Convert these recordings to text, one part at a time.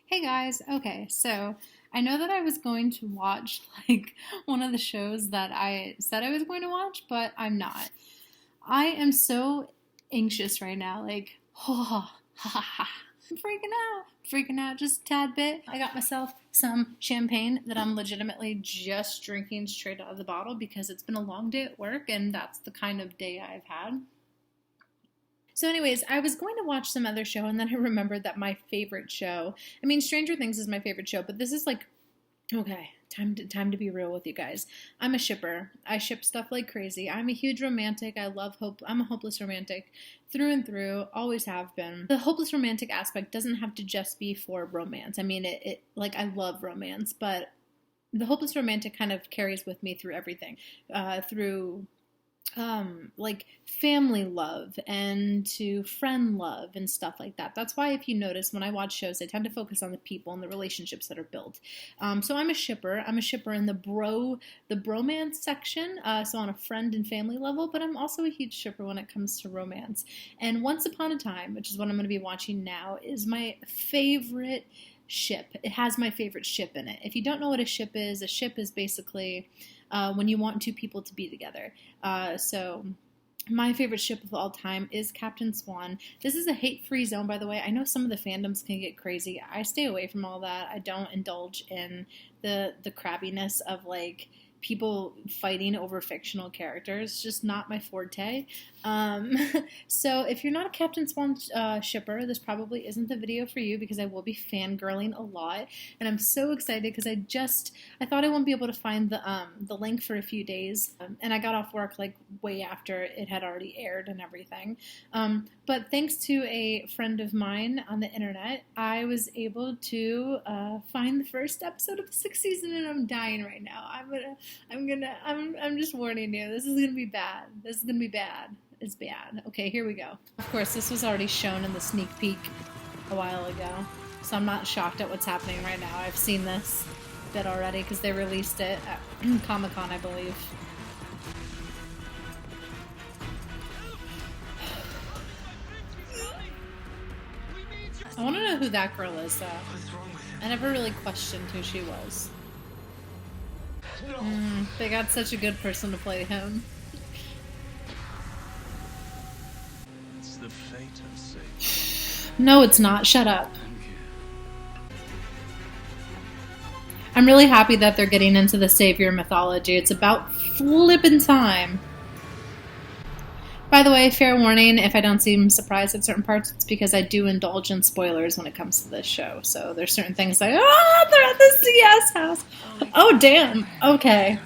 Hey guys, okay, so I know that I was going to watch like one of the shows that I said I was going to watch, but I'm not. I am so anxious right now, like, oh, ha ha ha. I'm freaking out just a tad bit. I got myself some champagne that I'm legitimately just drinking straight out of the bottle because it's been a long day at work and that's the kind of day I've had. So, anyways, I was going to watch some other show, and then I remembered that my favorite show. I mean, Stranger Things is my favorite show, but this is like, okay, time to be real with you guys. I'm a shipper. I ship stuff like crazy. I'm a huge romantic. I love hope. I'm a hopeless romantic through and through. Always have been. The hopeless romantic aspect doesn't have to just be for romance. I mean, it like I love romance, but the hopeless romantic kind of carries with me through everything, through like family love and to friend love and stuff like that. That's why if you notice when I watch shows, I tend to focus on the people and the relationships that are built. So I'm a shipper. I'm a shipper in the bromance section, so on a friend and family level, but I'm also a huge shipper when it comes to romance. And Once Upon a Time, which is what I'm going to be watching now, is my favorite ship. It has my favorite ship in it. If you don't know what a ship is basically when you want two people to be together. So my favorite ship of all time is Captain Swan. This is a hate-free zone, by the way. I know some of the fandoms can get crazy. I stay away from all that. I don't indulge in the crabbiness of like people fighting over fictional characters. It's just not my forte. So if you're not a Captain Swan shipper, this probably isn't the video for you because I will be fangirling a lot, and I'm so excited because I thought I wouldn't be able to find the link for a few days, and I got off work like way after it had already aired and everything. But thanks to a friend of mine on the internet, I was able to find the first episode of the sixth season, and I'm dying right now. I'm just warning you. This is gonna be bad. This is gonna be bad. It's bad. Okay, here we go. Of course, this was already shown in the sneak peek a while ago, so I'm not shocked at what's happening right now. I've seen this bit already because they released it at Comic-Con, I believe. I want to know who that girl is, though. I never really questioned who she was. They got such a good person to play him. It's the fate of Satan. No, it's not. Shut up. I'm really happy that they're getting into the savior mythology. It's about flippin' time. By the way, fair warning, if I don't seem surprised at certain parts, it's because I do indulge in spoilers when it comes to this show. So there's certain things like, oh, they're at the CS house. Oh, damn. Okay.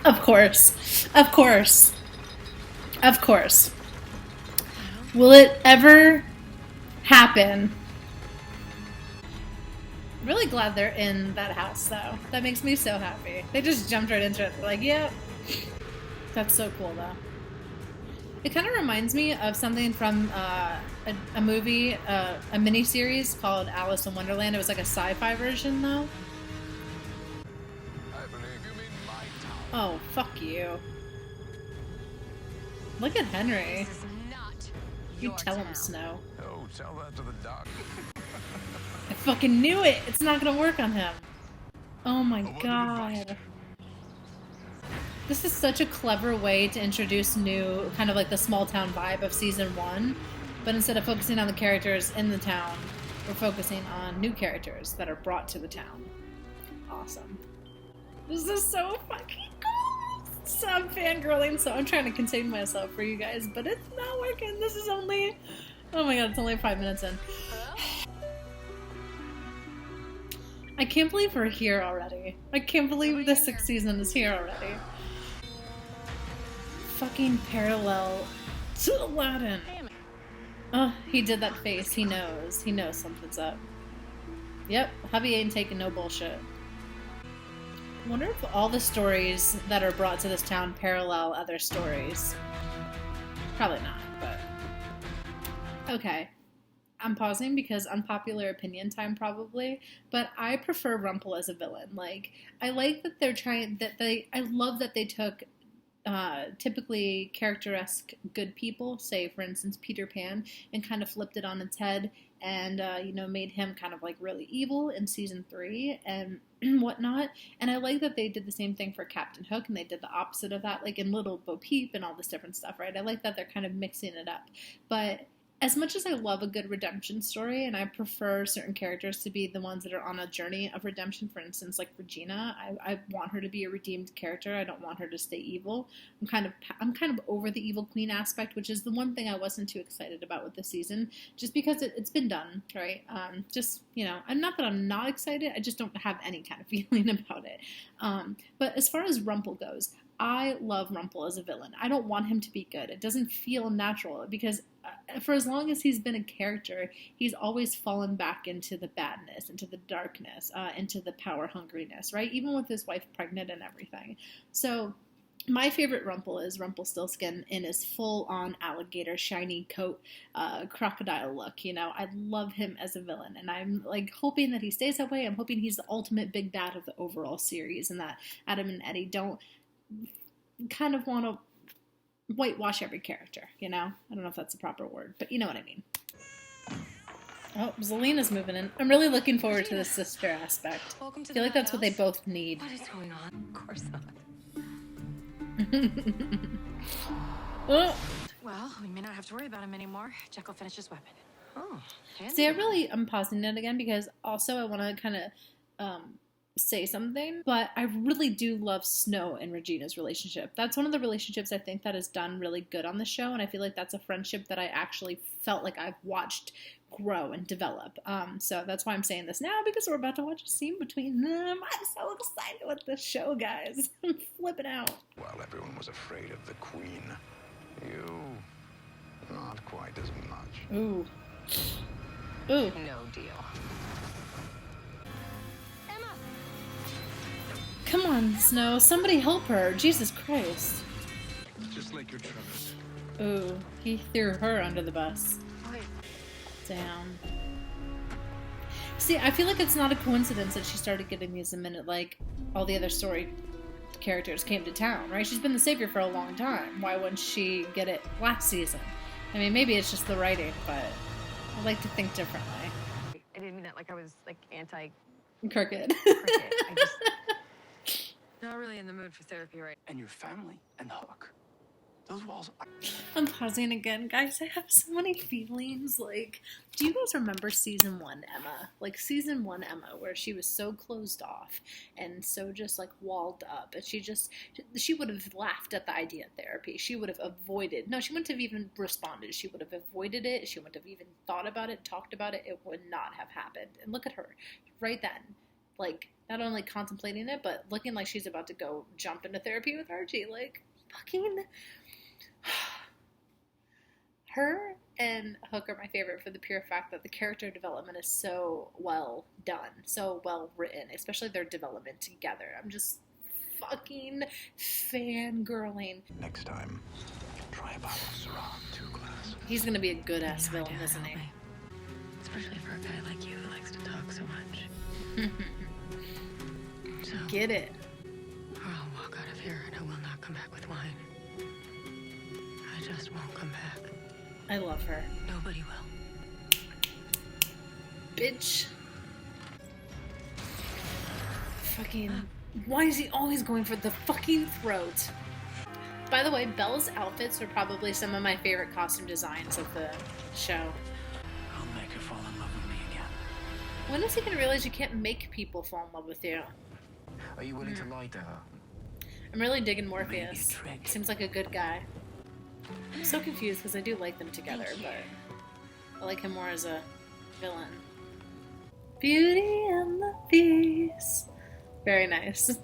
Of course. Of course. Of course. Will it ever happen? Really glad they're in that house, though. That makes me so happy. They just jumped right into it. They're like, yep. That's so cool, though. It kind of reminds me of something from a movie, a miniseries called Alice in Wonderland. It was like a sci-fi version, though. I believe you mean my town. Oh, fuck you. Look at Henry. You tell him, Snow. Oh, tell that to the doctor. I fucking knew it! It's not gonna work on him. Oh my god. This is such a clever way to introduce new, kind of like the small town vibe of season 1, but instead of focusing on the characters in the town, we're focusing on new characters that are brought to the town. Awesome. This is so fucking cool! So I'm fangirling, so I'm trying to contain myself for you guys, but it's not working. This is only... Oh my god, it's only 5 minutes in. I can't believe we're here already. I can't believe the 6th season is here already. Fucking parallel to Aladdin. Oh, he did that face. He knows. He knows something's up. Yep, hubby ain't taking no bullshit. I wonder if all the stories that are brought to this town parallel other stories. Probably not, but... Okay. I'm pausing because unpopular opinion time probably, but I prefer Rumple as a villain. Like, I like that I love that they took typically character-esque good people, say for instance Peter Pan, and kind of flipped it on its head and made him kind of like really evil in season 3 and whatnot. And I like that they did the same thing for Captain Hook, and they did the opposite of that, like in Little Bo Peep and all this different stuff, right? I like that they're kind of mixing it up. But as much as I love a good redemption story, and I prefer certain characters to be the ones that are on a journey of redemption, for instance, like Regina, I want her to be a redeemed character. I don't want her to stay evil. I'm kind of over the evil queen aspect, which is the one thing I wasn't too excited about with this season, just because it's been done, right? And not that I'm not excited, I just don't have any kind of feeling about it. But as far as Rumple goes, I love Rumple as a villain. I don't want him to be good. It doesn't feel natural because for as long as he's been a character, he's always fallen back into the badness, into the darkness, into the power hungriness, right? Even with his wife pregnant and everything. So my favorite Rumple is Rumpelstiltskin in his full-on alligator shiny coat, crocodile look. I love him as a villain, and I'm like hoping that he stays that way. I'm hoping he's the ultimate big bad of the overall series, and that Adam and Eddie don't kind of want to whitewash every character, I don't know if that's the proper word, but you know what I mean. Oh, Zelina's moving in. I'm really looking forward to the sister aspect. I feel like that's what they both need. What is going on? Of course not. Oh. Well, we may not have to worry about him anymore. Jack will finish his weapon. Oh. See, I'm pausing it again because also I want to kind of say something, but I really do love Snow and Regina's relationship. That's one of the relationships I think that is done really good on the show, and I feel like that's a friendship that I actually felt like I've watched grow and develop. So that's why I'm saying this now, because we're about to watch a scene between them. I'm so excited with this show, guys. I'm flipping out. While everyone was afraid of the queen, you not quite as much. Ooh. Ooh. No deal. Come on, Snow. Somebody help her. Jesus Christ. Just like your trust. Ooh, he threw her under the bus. Wait. Damn. See, I feel like it's not a coincidence that she started getting these the minute, like, all the other story characters came to town, right? She's been the savior for a long time. Why wouldn't she get it last season? I mean, maybe it's just the writing, but I like to think differently. I didn't mean that like I was, like, anti... Crooked. I just... Not really in the mood for therapy right And your family and Hook. Those walls are... I'm pausing again. Guys, I have so many feelings. Like, do you guys remember season 1 Emma? Like, season 1 Emma, where she was so closed off and so just, like, walled up. And she would have laughed at the idea of therapy. She would have avoided... No, she wouldn't have even responded. She would have avoided it. She wouldn't have even thought about it, talked about it. It would not have happened. And look at her. Right then. Like, not only contemplating it, but looking like she's about to go jump into therapy with Archie. Like, fucking... Her and Hook are my favorite for the pure fact that the character development is so well done, so well written, especially their development together. I'm just fucking fangirling. Next time, try a bottle of Syrah, 2 glasses. He's gonna be a good-ass villain, isn't he? Especially for a guy like you who likes to talk so much. So, Get it. or I'll walk out of here and I will not come back with wine. I just won't come back. I love her. Nobody will. Bitch. Fucking... Why is he always going for the fucking throat? By the way, Belle's outfits are probably some of my favorite costume designs of the show. I'll make her fall in love with me again. When is he gonna realize you can't make people fall in love with you? Are you willing to lie to her? I'm really digging Maybe a Morpheus. trick. Seems like a good guy. I'm so confused because I do like them together, but I like him more as a villain. Beauty and the Beast. Very nice.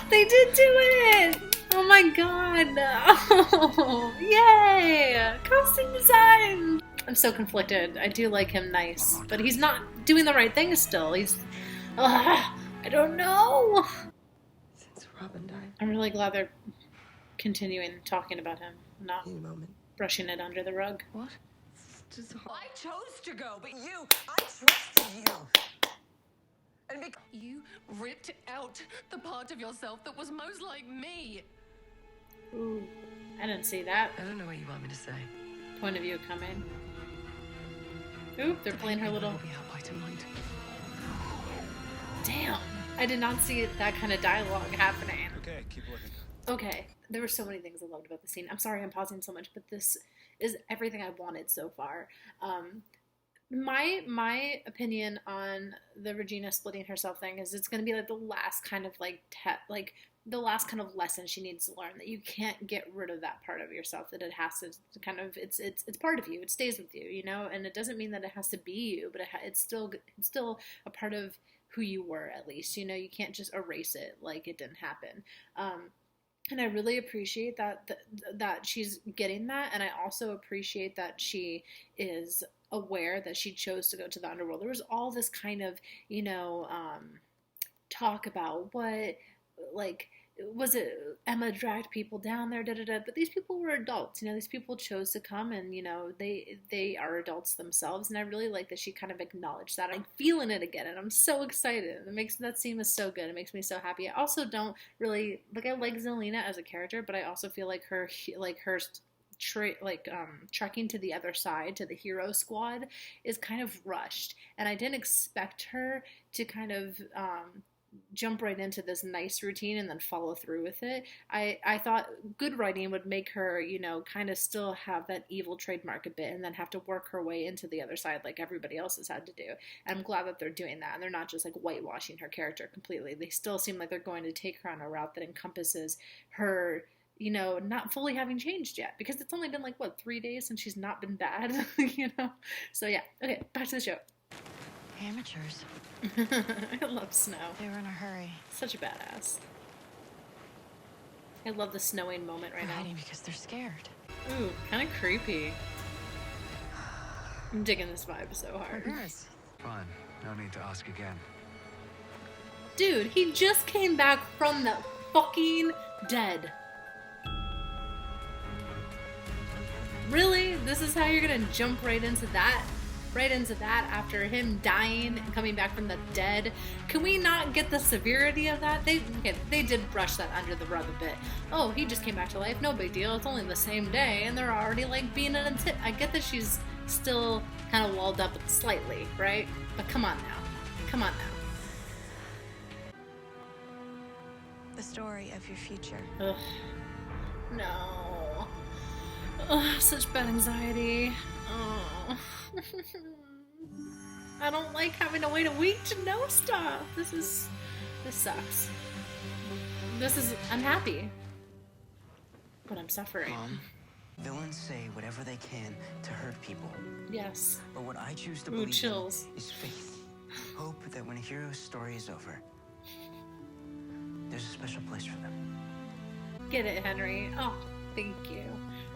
They did do it! Oh my god! Oh, yay! Costume design! I'm so conflicted. I do like him nice, but he's not doing the right thing still. I don't know! Since Robin died. I'm really glad they're continuing talking about him, not In a moment. brushing it under the rug. What? just I chose to go, but I trusted you. And you ripped out the part of yourself that was most like me. Ooh, I didn't see that I don't know what you want me to say. point of view coming. Oop, they're playing her little... Will be out by tonight. Damn, I did not see that kind of dialogue happening. Okay, keep looking. Okay, there were so many things I loved about the scene. I'm sorry I'm pausing so much, but this is everything I wanted so far. My opinion on the Regina splitting herself thing is it's going to be like the last kind of like the last kind of lesson she needs to learn, that you can't get rid of that part of yourself, that it has to kind of it's part of you, it stays with you, you know, and it doesn't mean that it has to be you, but it's still a part of who you were, at least, you know. You can't just erase it like it didn't happen. And I really appreciate that she's getting that, and I also appreciate that she is aware that she chose to go to the underworld. There was all this kind of, you know, talk about what, like, was it Emma dragged people down there, but these people were adults, you know, these people chose to come, and, you know, they are adults themselves, and I really like that she kind of acknowledged that. I'm feeling it again, and I'm so excited. It makes that scene is so good. It makes me so happy. I also don't really, like, I like Zelina as a character, but I also feel like her trekking to the other side, to the hero squad, is kind of rushed, and I didn't expect her to kind of jump right into this nice routine and then follow through with it. I thought good writing would make her, you know, kind of still have that evil trademark a bit and then have to work her way into the other side like everybody else has had to do. And I'm glad that they're doing that, and they're not just like whitewashing her character completely. They still seem like they're going to take her on a route that encompasses her, you know, not fully having changed yet, because it's only been like, what, 3 days since she's not been bad, you know? So yeah, okay, back to the show. Amateurs. I love snow. They were in a hurry. Such a badass. I love the snowing moment right They're now. hiding because they're scared. Ooh, kind of creepy. I'm digging this vibe so hard. Yes. Fine. No need to ask again. Dude, he just came back from the fucking dead. Really? This is how you're gonna jump right into that? Right into that after him dying and coming back from the dead? Can we not get the severity of that? They did brush that under the rug a bit. Oh, he just came back to life. No big deal. It's only the same day, and they're already like being in a tip. I get that she's still kind of walled up slightly, right? But come on now. Come on now. The story of your future. Ugh. No. Ugh, such bad anxiety. Oh. I don't like having to wait a week to know stuff. This sucks. I'm happy, but I'm suffering. Mom, villains say whatever they can to hurt people. Yes. But what I choose to Ooh, believe chills. in is faith. Hope that when a hero's story is over, there's a special place for them. Get it, Henry. Oh, thank you.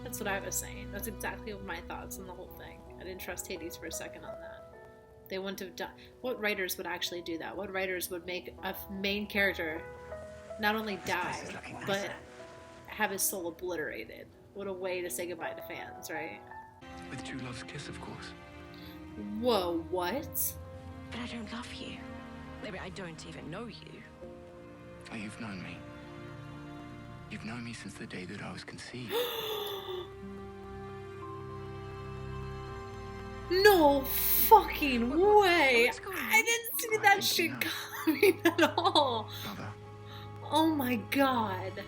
That's what I was saying. That's exactly my thoughts on the whole thing. I didn't trust Hades for a second on that. They wouldn't have done... What writers would actually do that? What writers would make a main character not only die, but have his soul obliterated? What a way to say goodbye to fans, right? With true love's kiss, of course. Whoa, what? But I don't love you. Maybe I don't even know you. Oh, you've known me. You've known me since the day that I was conceived. No fucking way! What's going on? I didn't see I that think shit you know. coming at all. Mother, Oh my god.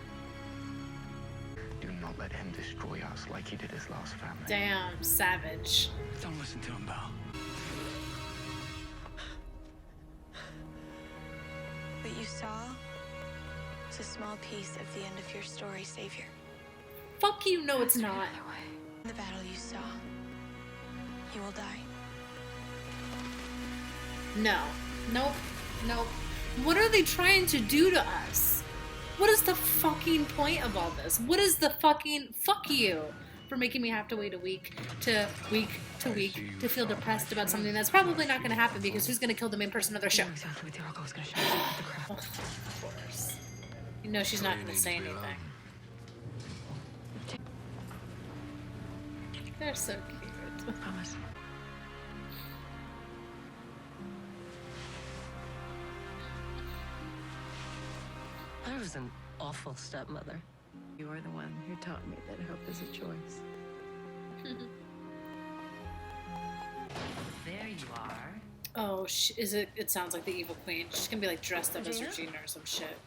do not let him destroy us like he did his last family. Damn, savage. Don't listen to him, Belle. What you saw was a small piece of the end of your story, Savior. Fuck you, no it's not. In the battle you saw, you will die. No. Nope. Nope. What are they trying to do to us? What is the fucking point of all this? What is the fucking... Fuck you for making me have to wait a week to week to feel depressed about something that's probably not going to happen, because who's going to kill the main person of their show? I know exactly what the Oracle is going to show you about the crap. Of course. You know she's not going to say anything. They're so cute. Promise. I was an awful stepmother. You are the one who taught me that hope is a choice. There you are. Oh, is it? It sounds like the evil queen. She's gonna be like dressed up as Regina? Regina or some shit.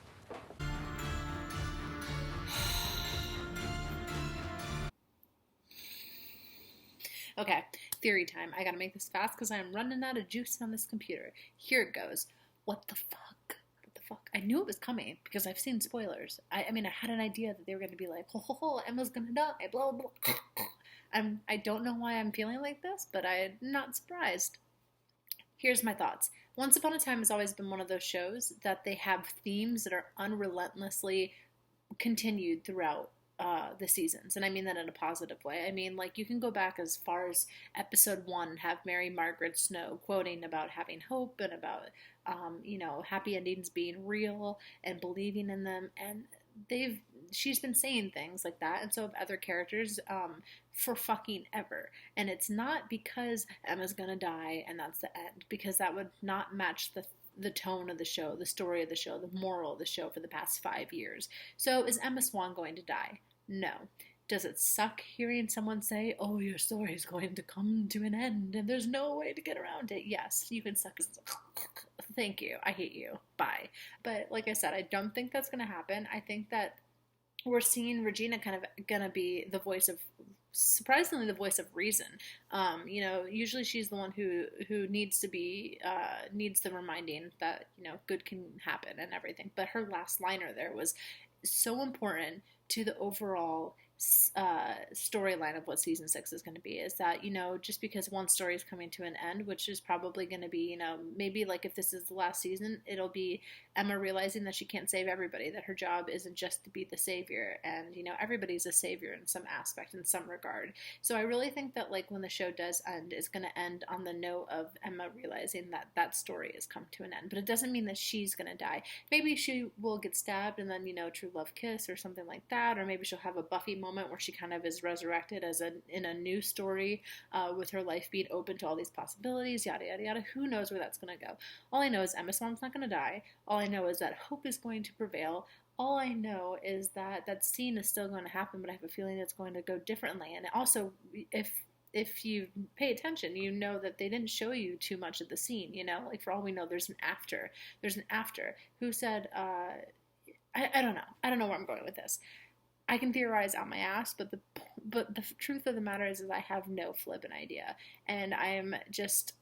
Okay, theory time. I gotta make this fast because I'm running out of juice on this computer. Here it goes. What the fuck? What the fuck? I knew it was coming because I've seen spoilers. I mean, I had an idea that they were gonna be like, ho ho ho, Emma's gonna die, blah blah blah. I don't know why I'm feeling like this, but I'm not surprised. Here's my thoughts. Once Upon a Time has always been one of those shows that they have themes that are unrelentlessly continued throughout the seasons, and I mean that in a positive way. I mean, like, you can go back as far as episode 1 and have Mary Margaret Snow quoting about having hope and about happy endings being real and believing in them, and she's been saying things like that, and so have other characters, for fucking ever. And it's not because Emma's gonna die and that's the end, because that would not match the tone of the show, the story of the show, the moral of the show for the past 5 years. So is Emma Swan going to die? No. Does it suck hearing someone say, oh, your story is going to come to an end and there's no way to get around it? Yes, you can suck. Thank you. I hate you. Bye. But like I said, I don't think that's going to happen. I think that we're seeing Regina kind of going to be the voice of, surprisingly, the voice of reason. Usually she's the one who needs to be, needs the reminding that, good can happen and everything. But her last liner there was so important to the overall storyline of what season 6 is going to be, is that, just because one story is coming to an end, which is probably going to be, maybe like if this is the last season, it'll be Emma realizing that she can't save everybody, that her job isn't just to be the savior, and everybody's a savior in some aspect, in some regard. So I really think that, like, when the show does end, it's going to end on the note of Emma realizing that that story has come to an end. But it doesn't mean that she's going to die. Maybe she will get stabbed and then, true love kiss or something like that, or maybe she'll have a Buffy moment where she kind of is resurrected in a new story, with her life being open to all these possibilities, yada yada yada. Who knows where that's going to go? All I know is Emma Swan's not going to die. All I know is that hope is going to prevail. All I know is that that scene is still going to happen, but I have a feeling it's going to go differently. And also, if you pay attention, you know that they didn't show you too much of the scene. Like, for all we know, there's an after. There's an after. Who said? I don't know. I don't know where I'm going with this. I can theorize out my ass, but the truth of the matter is I have no flippant idea, and I'm just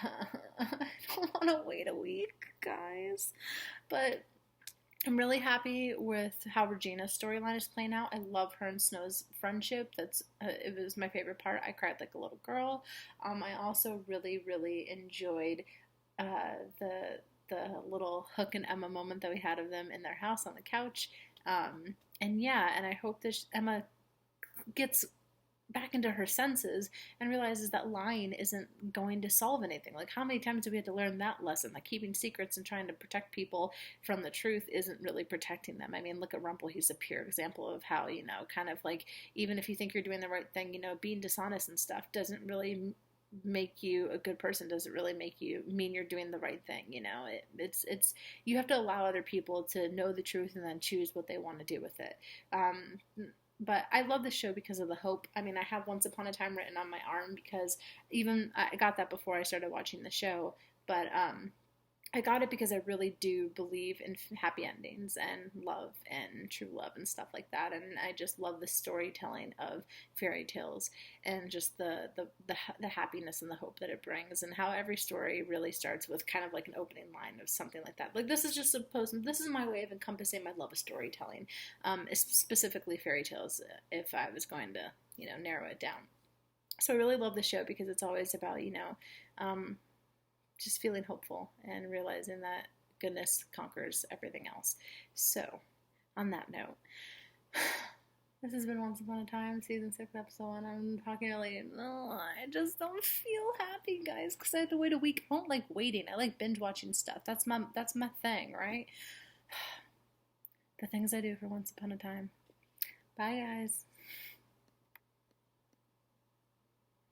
I don't want to wait a week, guys. But I'm really happy with how Regina's storyline is playing out. I love her and Snow's friendship. It was my favorite part. I cried like a little girl. I also really, really enjoyed the little Hook and Emma moment that we had of them in their house on the couch. And I hope that Emma gets back into her senses and realizes that lying isn't going to solve anything. Like, how many times do we have to learn that lesson? Like, keeping secrets and trying to protect people from the truth isn't really protecting them. I mean, look at Rumple. He's a pure example of how, kind of like, even if you think you're doing the right thing, being dishonest and stuff doesn't really make you a good person, doesn't really make you mean you're doing the right thing. It's you have to allow other people to know the truth and then choose what they want to do with it. But I love this show because of the hope. I mean, I have Once Upon a Time written on my arm because even I got that before I started watching the show, but I got it because I really do believe in happy endings and love and true love and stuff like that. And I just love the storytelling of fairy tales and just the happiness and the hope that it brings, and how every story really starts with kind of like an opening line of something like that. Like, this is my way of encompassing my love of storytelling, specifically fairy tales, if I was going to, narrow it down. So I really love the show because it's always about, just feeling hopeful and realizing that goodness conquers everything else. So, on that note, this has been Once Upon a Time, Season 6, Episode 1. I'm talking really, I just don't feel happy, guys, because I have to wait a week. I don't like waiting. I like binge watching stuff. That's my thing, right? The things I do for Once Upon a Time. Bye, guys.